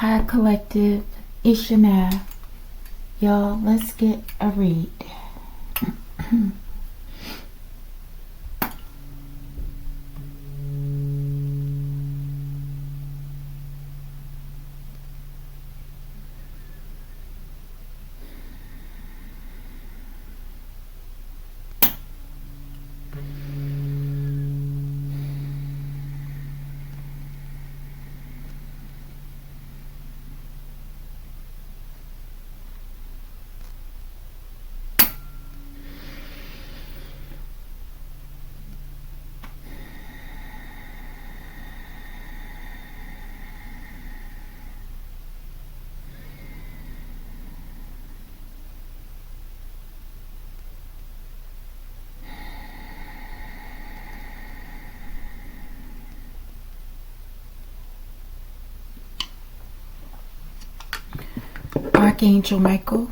Hi Collective, Ishana. Y'all, let's get a read. Archangel Michael,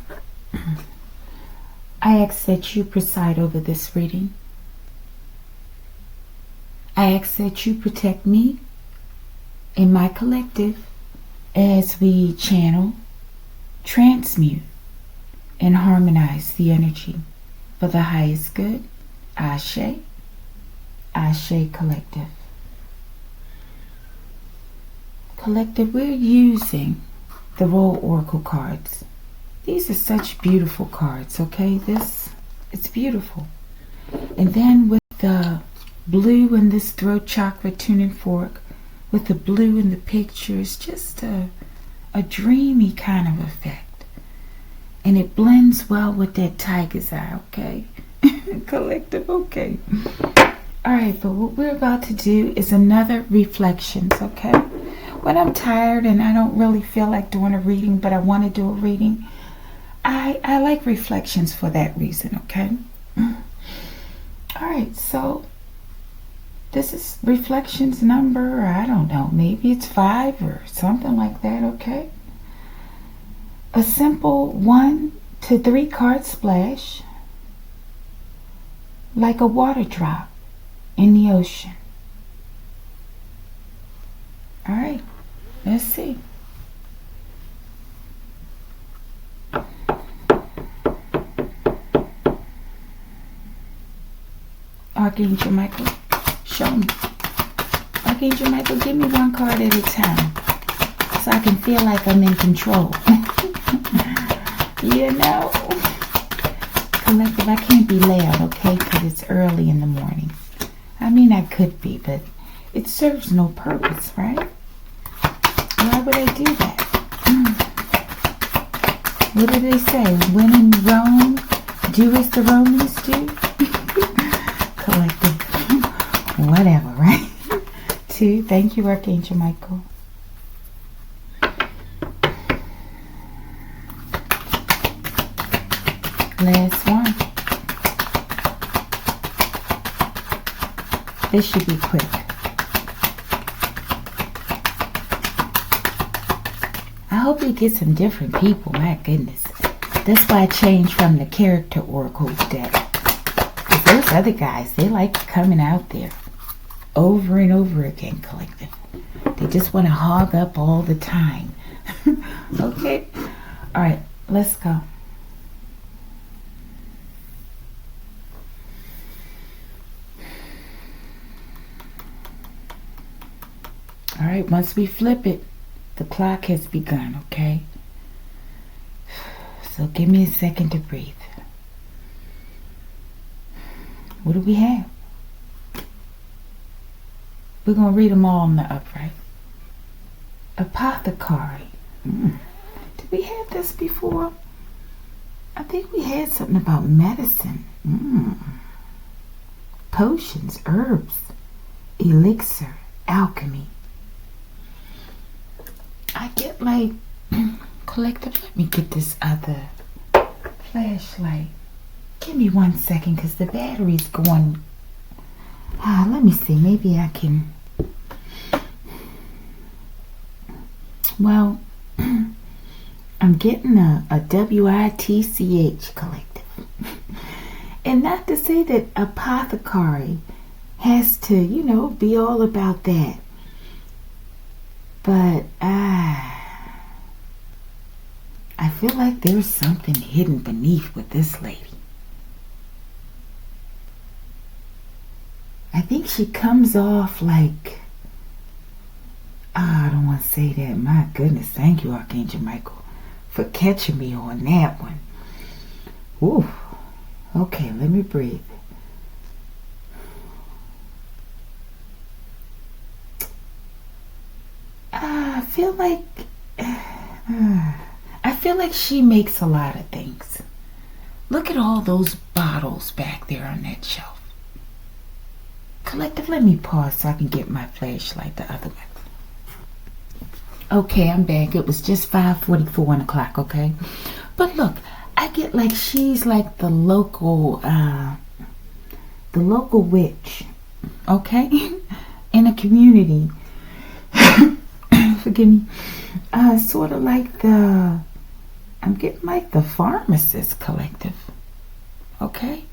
I ask that you preside over this reading. I ask that you protect me and my collective as we channel, transmute, and harmonize the energy for the highest good. Ashe, Ashe Collective. Collective, we're using the Royal Oracle cards. These are such beautiful cards, okay? It's beautiful. And then with the blue in this throat chakra tuning fork, with the blue in the picture, it's just a dreamy kind of effect. And it blends well with that tiger's eye, okay? Collective, okay. Alright, but what we're about to do is another reflections, okay? When I'm tired and I don't really feel like doing a reading, but I want to do a reading, I like reflections for that reason, okay? Alright, so this is reflections number, I don't know, maybe it's 5 or something like that, okay? A simple 1 to 3 card splash, like a water drop in the ocean. All right, let's see. Archangel Michael, show me. Archangel Michael, give me 1 card at a time so I can feel like I'm in control. You know, Collective, I can't be loud, okay, because it's early in the morning. I mean, I could be, but it serves no purpose, right? Why would I do that? What do they say? When in Rome, do as the Romans do? Collective. Whatever, right? 2. Thank you, Archangel Michael. Last one. This should be quick. I hope we get some different people. My goodness. That's why I changed from the character oracles deck. Because those other guys, they like coming out there over and over again, Collective. They just want to hog up all the time. Okay? Alright, let's go. Alright, once we flip it, the clock has begun, okay? So give me a second to breathe. What do we have? We're going to read them all in the upright. Apothecary. Did we have this before? I think we had something about medicine. Potions, herbs, elixir, alchemy. I get like, Collective, let me get this other flashlight. Give me 1 second because the battery's going. Let me see, maybe I can. Well, I'm getting a WITCH, Collective. And not to say that apothecary has to, you know, be all about that. But feel like there's something hidden beneath with this lady. I think she comes off like, I don't want to say that. My goodness, thank you, Archangel Michael, for catching me on that one. Ooh. Okay, let me breathe. I feel like she makes a lot of things. Look at all those bottles back there on that shelf. Collective, let me pause so I can get my flashlight the other way. Okay, I'm back. It was just 5:44, 1 o'clock, okay? But look, I get like she's like the local witch, okay? In a community. Forgive me. Sort of like I'm getting like the pharmacist collective, okay?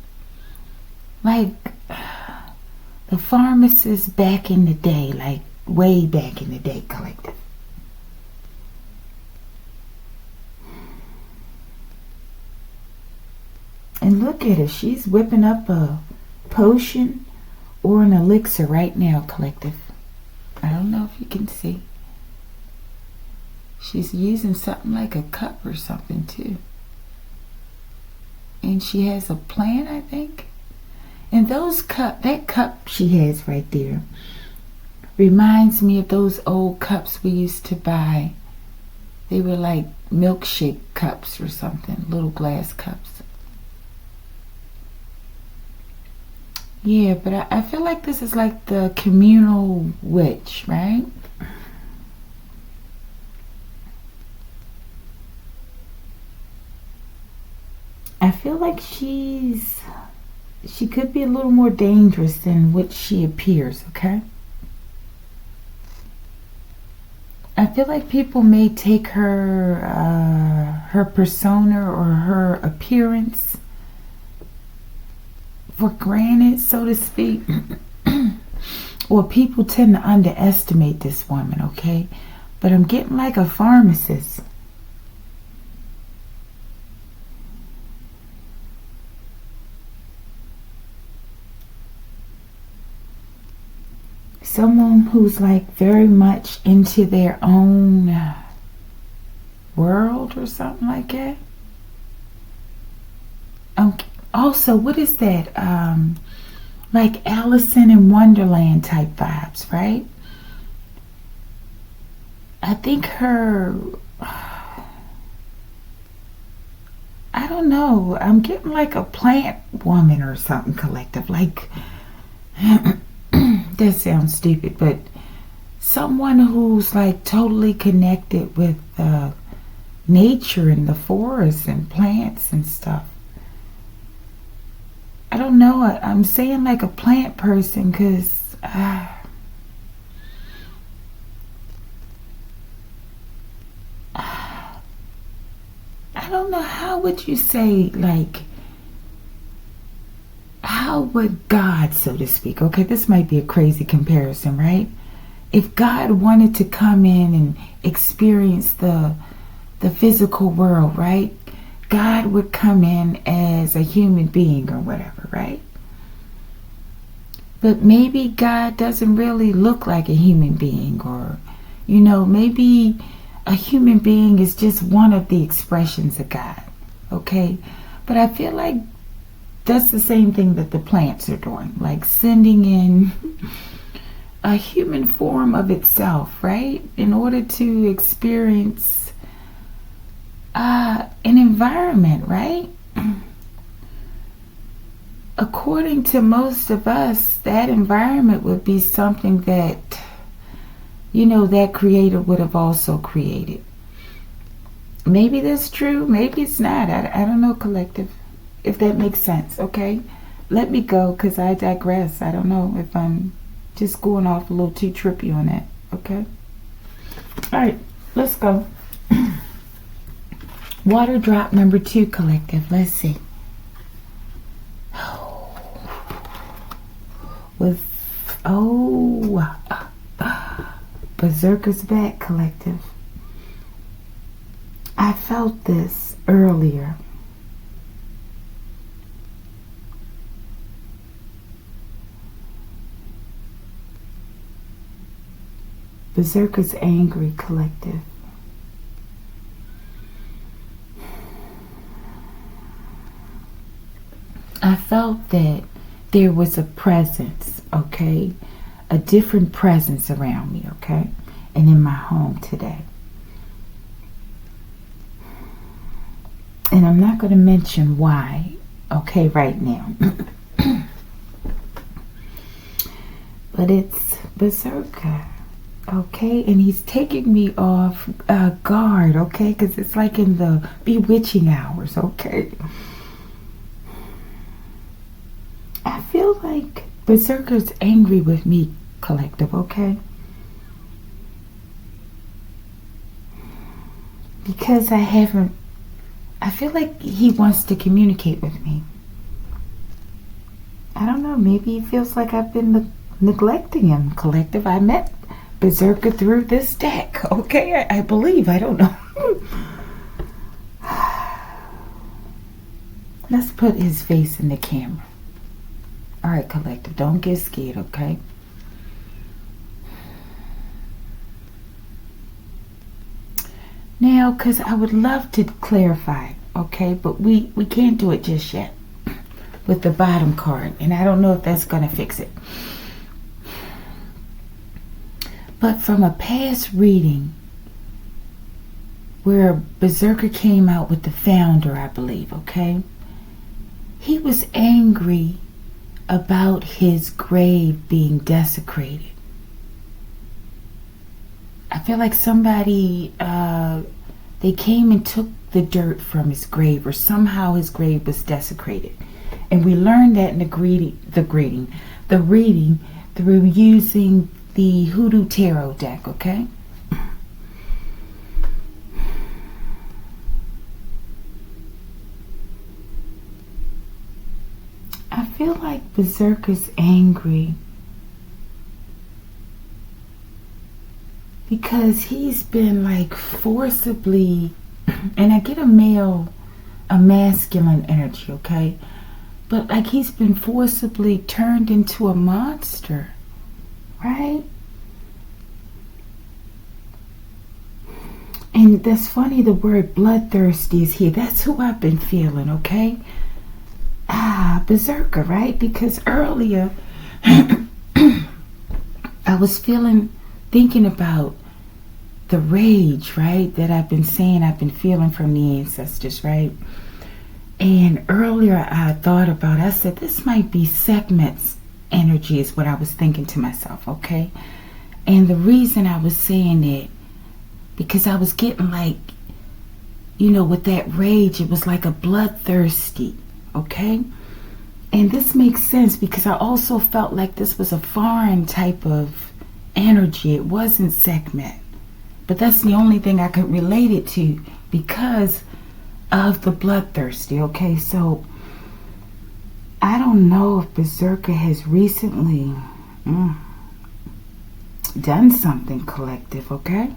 Like the pharmacist back in the day, like way back in the day collective. And look at her, she's whipping up a potion or an elixir right now, collective. I don't know if you can see. She's using something like a cup or something too. And she has a plant, I think. And that cup she has right there reminds me of those old cups we used to buy. They were like milkshake cups or something, little glass cups. Yeah, but I feel like this is like the communal witch, right? I feel like she could be a little more dangerous than what she appears, okay? I feel like people may take her persona or her appearance for granted, so to speak. Or people tend to underestimate this woman, okay? But I'm getting like a pharmacist. Someone who's like very much into their own world or something like that. Also, what is that? Like Alice in Wonderland type vibes, right? I think her, I don't know, I'm getting like a plant woman or something collective. Like, that sounds stupid, but someone who's like totally connected with nature and the forest and plants and stuff. I don't know, I'm saying like a plant person because I don't know, how would you say, like, how would God, so to speak, okay, this might be a crazy comparison, right? If God wanted to come in and experience the physical world, right? God would come in as a human being or whatever, right? But maybe God doesn't really look like a human being, or, you know, maybe a human being is just one of the expressions of God, okay? But I feel like that's the same thing that the plants are doing, like sending in a human form of itself, right? In order to experience an environment, right? According to most of us, that environment would be something that, you know, that creator would have also created. Maybe that's true, maybe it's not. I don't know, collective, if that makes sense, okay? Let me go, because I digress. I don't know if I'm just going off a little too trippy on that, okay? All right, let's go. Water drop number 2, collective. Let's see. With Beserker's back, collective. I felt this earlier. Beserker's angry, collective. I felt that there was a presence, okay? A different presence around me, okay? And in my home today. And I'm not going to mention why, okay, right now. But it's Beserker, okay? And he's taking me off guard, okay? Because it's like in the bewitching hours, okay? I feel like Beserker's angry with me, collective, okay? Because I feel like he wants to communicate with me. I don't know, maybe he feels like I've been neglecting him, collective. I met Beserker through this deck, okay? I believe, I don't know. Let's put his face in the camera. All right, collective, don't get scared, okay? Now, because I would love to clarify, okay? But we can't do it just yet with the bottom card. And I don't know if that's going to fix it. But from a past reading where Beserker came out with the founder, I believe, okay? He was angry about his grave being desecrated. I feel like somebody, they came and took the dirt from his grave, or somehow his grave was desecrated. And we learned that in the reading through using the Hoodoo Tarot deck, okay? I feel like Beserker's angry because he's been like forcibly, and I get a masculine energy, okay? But like he's been forcibly turned into a monster, right? And that's funny, the word bloodthirsty is here. That's who I've been feeling, okay? Beserker, right? Because earlier I was thinking about the rage, right? That I've been feeling from the ancestors, right? And earlier I said, this might be Sekhmet's energy is what I was thinking to myself, okay? And the reason I was saying it, because I was getting like, with that rage, it was like a bloodthirsty, okay? And this makes sense because I also felt like this was a foreign type of energy. It wasn't Sekhmet. But that's the only thing I could relate it to because of the bloodthirsty, okay? So I don't know if Beserker has recently done something, collective, okay?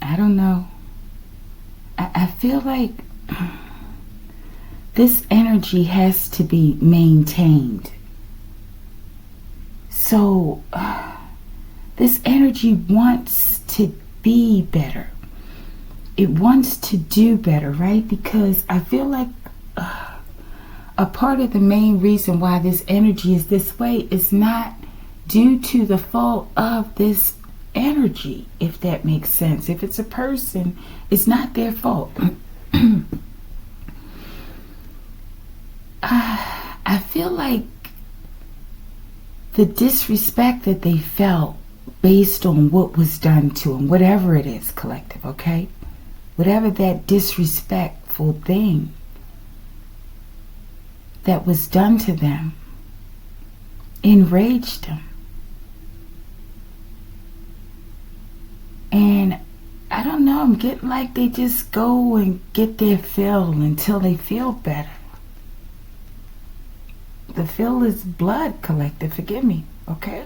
I don't know. I feel like this energy has to be maintained. So this energy wants to be better. It wants to do better, right? Because I feel like a part of the main reason why this energy is this way is not due to the fault of this energy, if that makes sense. If it's a person, it's not their fault. I feel like the disrespect that they felt based on what was done to them, whatever it is, collective, okay? Whatever that disrespectful thing that was done to them enraged them. And I don't know, I'm getting like they just go and get their fill until they feel better. The fill is blood, collective, forgive me, okay?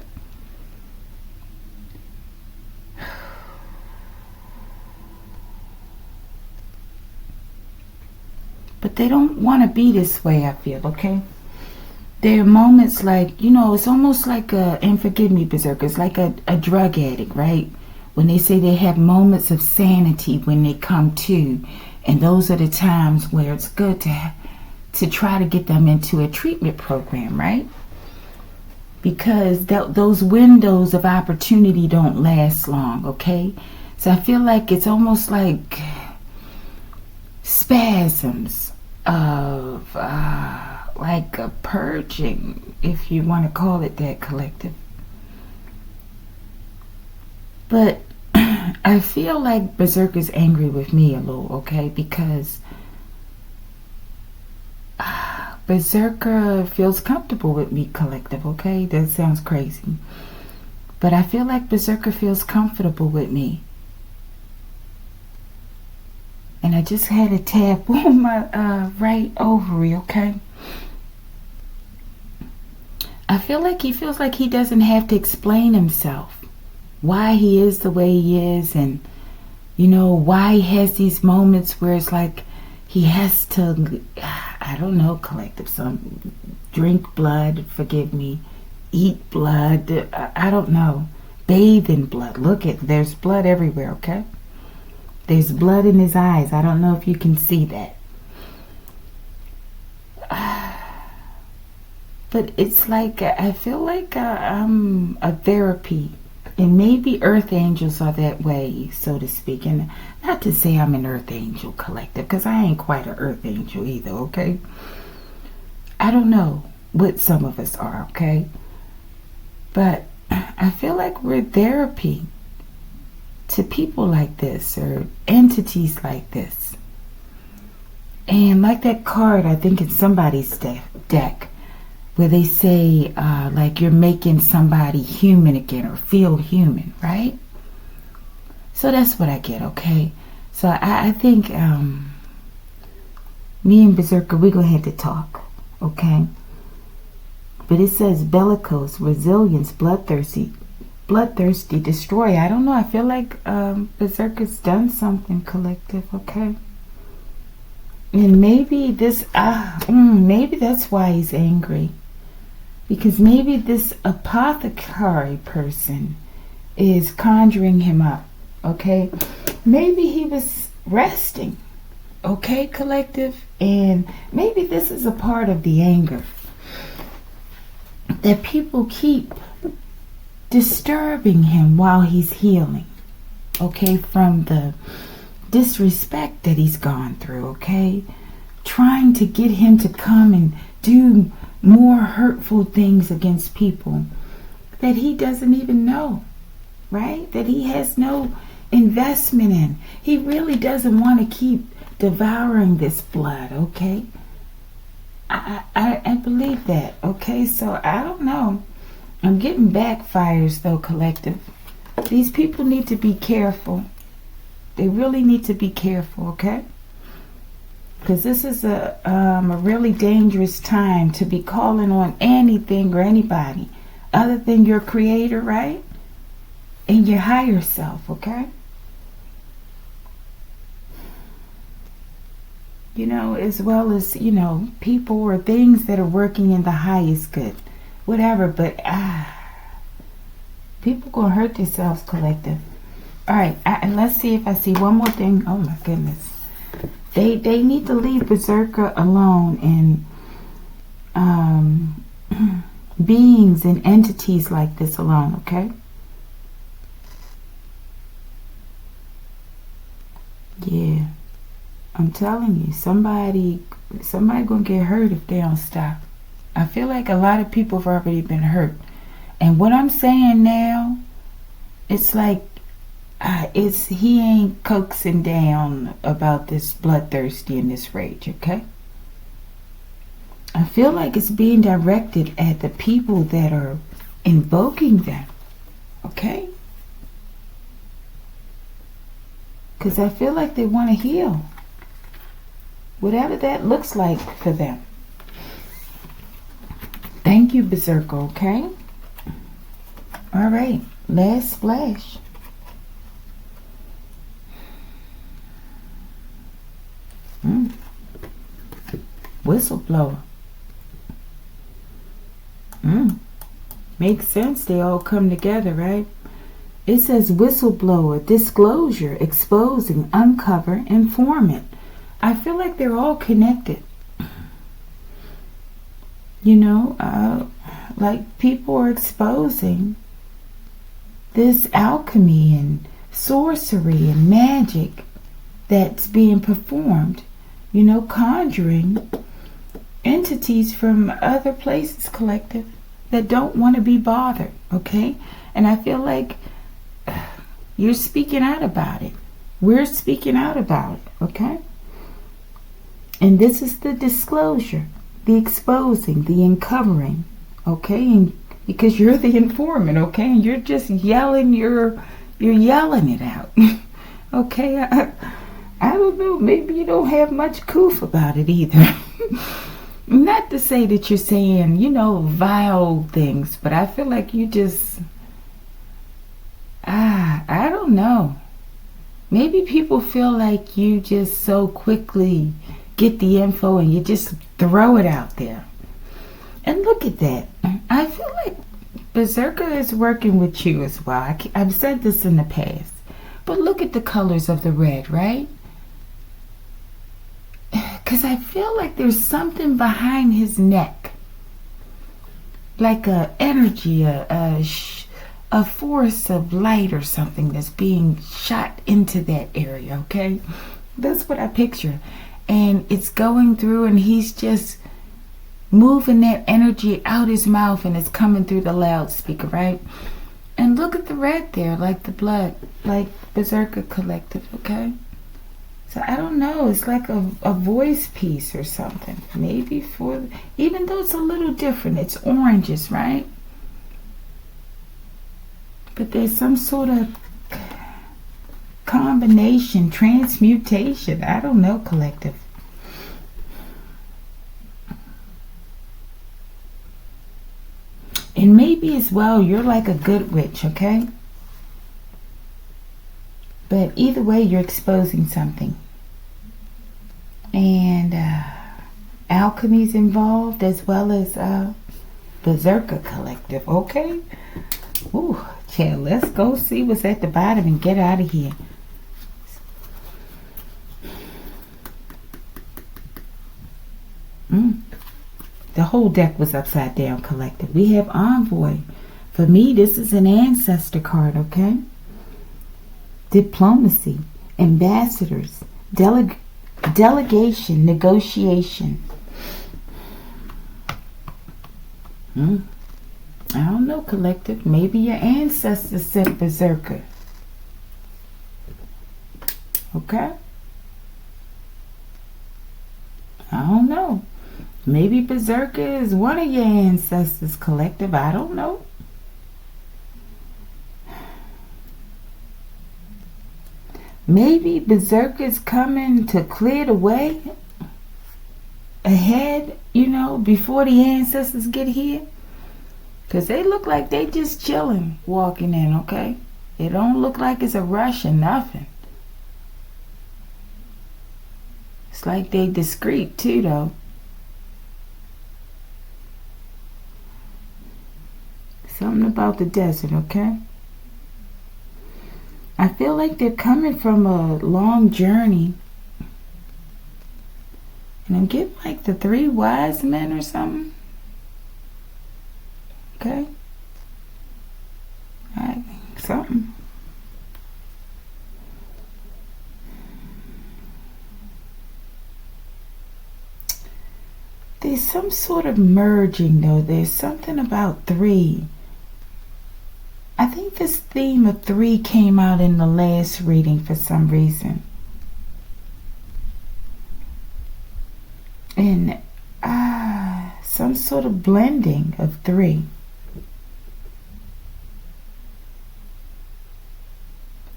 But they don't want to be this way, I feel, okay? There are moments like, it's almost like and forgive me, Beserker, it's like a drug addict, right? When they say they have moments of sanity when they come to. And those are the times where it's good to try to get them into a treatment program, right? Because those windows of opportunity don't last long, okay? So I feel like it's almost like spasms of like a purging, if you want to call it that, collective. But I feel like Beserker's angry with me a little, okay? Because Beserker feels comfortable with me, collective, okay? That sounds crazy. But I feel like Beserker feels comfortable with me. And I just had a tap on my right ovary, okay? I feel like he feels like he doesn't have to explain himself. Why he is the way he is, and, why he has these moments where it's like he has to, I don't know, collective, some drink blood, forgive me, eat blood, I don't know, bathe in blood. Look there's blood everywhere, okay? There's blood in his eyes. I don't know if you can see that. But it's like, I feel like I'm a therapy. And maybe earth angels are that way, so to speak. And not to say I'm an earth angel, collective, because I ain't quite an earth angel either, okay? I don't know what some of us are, okay? But I feel like we're therapy to people like this or entities like this. And like that card, I think it's somebody's deck, where they say like you're making somebody human again or feel human, right? So that's what I get, okay? So I think me and Beserker, we're going to have to talk, okay? But it says bellicose, resilience, bloodthirsty, destroy. I don't know. I feel like Beserker's done something, collective, okay? And maybe this, maybe that's why he's angry. Because maybe this apothecary person is conjuring him up, okay? Maybe he was resting, okay, collective? And maybe this is a part of the anger that people keep disturbing him while he's healing, okay, from the disrespect that he's gone through, okay? Trying to get him to come and do more hurtful things against people that he doesn't even know, right? That he has no investment in. He really doesn't want to keep devouring this blood, okay? I believe that, okay? So I don't know. I'm getting backfires though, collective. These people need to be careful. They really need to be careful, okay? Because this is a really dangerous time to be calling on anything or anybody other than your creator, right? And your higher self, okay? As well as, people or things that are working in the highest good. Whatever, but people gonna hurt themselves, collective. All right, and let's see if I see one more thing. Oh my goodness. They need to leave Beserker alone, and beings and entities like this alone, okay? Yeah, I'm telling you, somebody gonna get hurt if they don't stop. I feel like a lot of people have already been hurt, and what I'm saying now, it's like he ain't coaxing down about this bloodthirsty and this rage, okay? I feel like it's being directed at the people that are invoking them, okay? Because I feel like they want to heal, whatever that looks like for them. Thank you, Beserker, okay? All right, last splash. Whistleblower. Makes sense. They all come together, right? It says whistleblower, disclosure, exposing, uncover, informant. I feel like they're all connected. You know, like people are exposing this alchemy and sorcery and magic that's being performed. You know, conjuring entities from other places, collective, that don't want to be bothered, okay? And I feel like you're speaking out about it. We're speaking out about it, okay? And this is the disclosure, the exposing, the uncovering, okay? And because you're the informant, okay? And you're just yelling, you're yelling it out, okay? I don't know, maybe you don't have much coof about it either. Not to say that you're saying, you know, vile things, but I feel like you just, I don't know. Maybe people feel like you just so quickly get the info and you just throw it out there. And look at that. I feel like Beserker is working with you as well. I've said this in the past. But look at the colors of the red, right? Because I feel like there's something behind his neck. Like a energy, a force of light or something that's being shot into that area, okay? That's what I picture. And it's going through and he's just moving that energy out his mouth and it's coming through the loudspeaker, right? And look at the red there, like the blood, like Beserker Collective, okay? So I don't know, it's like a voice piece or something. Maybe for, even though it's a little different, it's oranges, right? But there's some sort of combination, transmutation. I don't know, collective. And maybe as well, you're like a good witch, okay? But either way, you're exposing something. And alchemy's involved as well as Beserker Collective, okay? Ooh, chill, let's go see what's at the bottom and get out of here. The whole deck was upside down, collective. We have Envoy. For me, this is an ancestor card, okay? Diplomacy, ambassadors, delegation, negotiation. I don't know, collective. Maybe your ancestors sent Beserker. Okay? I don't know. Maybe Beserker is one of your ancestors, collective. I don't know. Maybe Beserker is coming to clear the way ahead, you know, before the ancestors get here. Because they look like they just chilling, walking in, okay? It don't look like it's a rush or nothing. It's like they discreet too, though. Something about the desert, okay? I feel like they're coming from a long journey. And I'm getting like the 3 wise men or something. Okay? Alright, something. There's some sort of merging though. There's something about 3. I think this theme of 3 came out in the last reading for some reason. And some sort of blending of 3.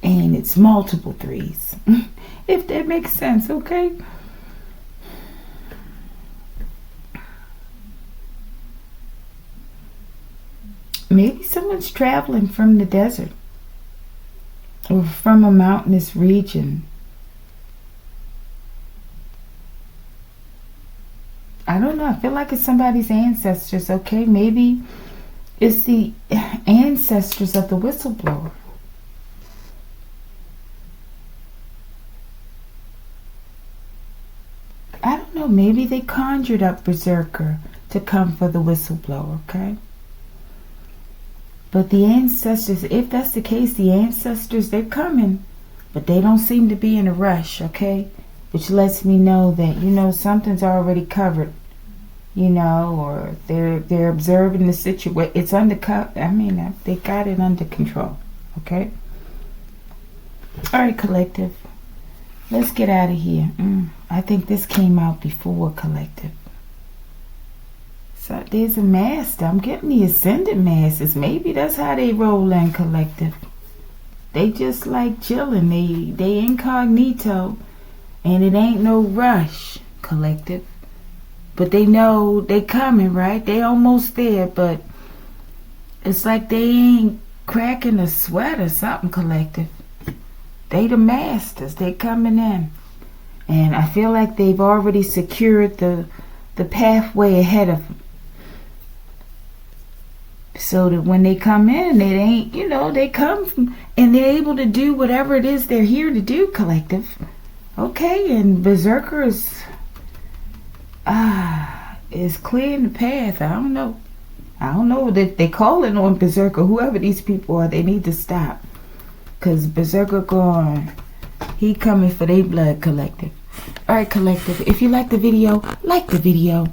And it's multiple 3s. If that makes sense, okay? Maybe someone's traveling from the desert or from a mountainous region. I don't know. I feel like it's somebody's ancestors, okay? Maybe it's the ancestors of the whistleblower. I don't know. Maybe they conjured up Beserker to come for the whistleblower, okay? But the ancestors, if that's the case, the ancestors, they're coming. But they don't seem to be in a rush, okay? Which lets me know that, you know, something's already covered, you know, or they're observing the situation. It's under, I mean, they got it under control, okay? All right, collective. Let's get out of here. I think this came out before, collective. So there's a master. I'm getting the ascended masters. Maybe that's how they roll in, collective. They just like chilling. They incognito. And it ain't no rush, collective. But they know they coming, right? They almost there, but it's like they ain't cracking a sweat or something, collective. They the masters. They coming in. And I feel like they've already secured the pathway ahead of them. So that when they come in, it ain't, you know, they come from, and they're able to do whatever it is they're here to do, collective. Okay, and Beserker is clearing the path. I don't know that they calling on Beserker. Whoever these people are, they need to stop. Because Beserker gone. He coming for their blood, collective. Alright, collective. If you like the video, like the video.